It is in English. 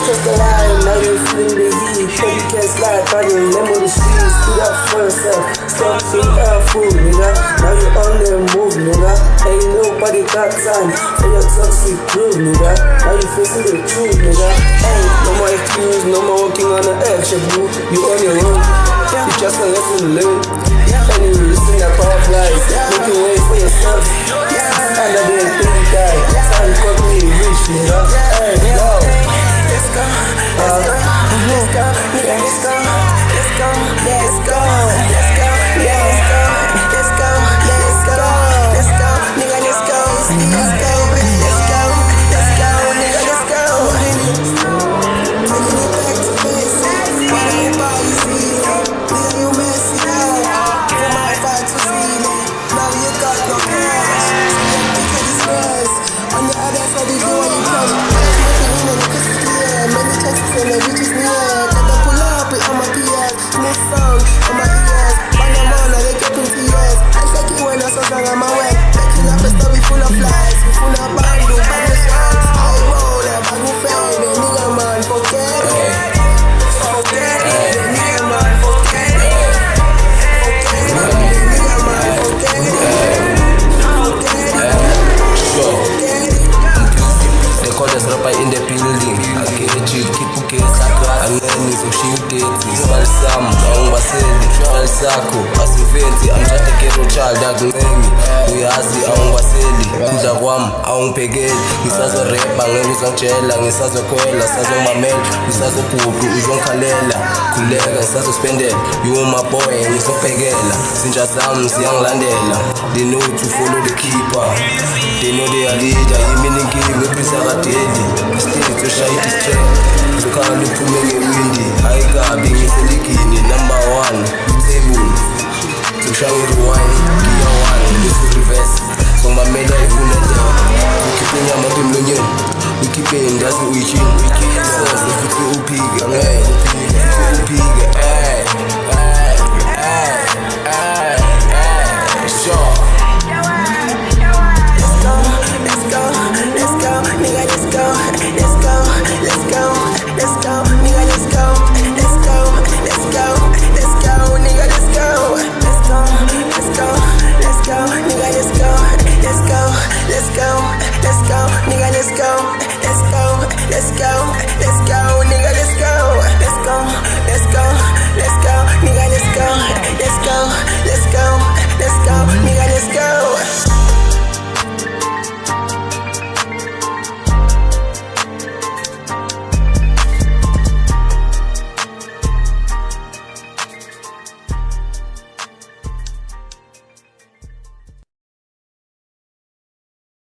Trust the line, now you feel the heat. So you can't slide, try to remember the streets. Speed up for yourself, stop being a fool, nigga. Now you on the move, nigga. Ain't nobody got time for your toxic groove, nigga. Now you facing the truth, nigga. Hey, no more excuse, no more walking on the edge, boo. You on your own, you just a lesson to learn. And you listen to power flies, making way for yourself. And I didn't think you die. Time got me rich, nigga. Hey, yo. Let's go, let's go, let's go, let's go, let's go, let's go, let's go, let's go, let's go, let's go, let's go, nigga, let's go, let's go, let's go, let's go, nigga, let's go. Taking it back to basics. Why everybody see it? Nigga, you messy up. From my fight to feeling. Now you got no cash. Because it's worse. On the other side, you do what you can. Many chances and the bitches near. Let them pull up with all my peers. Smooth sound on my ears. On the man, they get into years. I shake it when I saw song on my way. Making up a story full of lies. We full of bamboo, bamboo shots. I roll a bamboo fade. The nigga man, forget it. Forget it. The nigga man, forget it. Forget it. The nigga man, forget it. Forget it. Forget it. They call us rapper in the building. I get you, keep ukesa angeni ushiyudeti salisam awungibaseli salisakho asiventi I'm just a ghetto child akuncemi uyazi awungibaseli kudla kwami awungiphekeli ngisazorepa ngeke uzongitshela ngisazokhwela sazomamela ngisazobhuqu uzongikhalela khuleka ngisazospendela you my boy ngizophekela zinja zami ziyangilandela they know to follow the keeper they know they are leader yimini nkingi episakadeli still to shine this track lokhala luphume ngewindi ayikabi ngiseligini number 1 table tushaya rewind gear 1 this reverse ngomamela ifunele ukhiphe inyama emlonyeni ukhiphe indazi uyishini soze futhi uphike hey uphike hey sure. Let's go, nigga, let's go, let's go, let's go, let's go, nigga, let's go, let's go, let's go, let's go, nigga, let's go, let's go, let's go, let's go, nigga, let's go, let's go, let's go, let's go, nigga, let's go, let's go, let's go, let's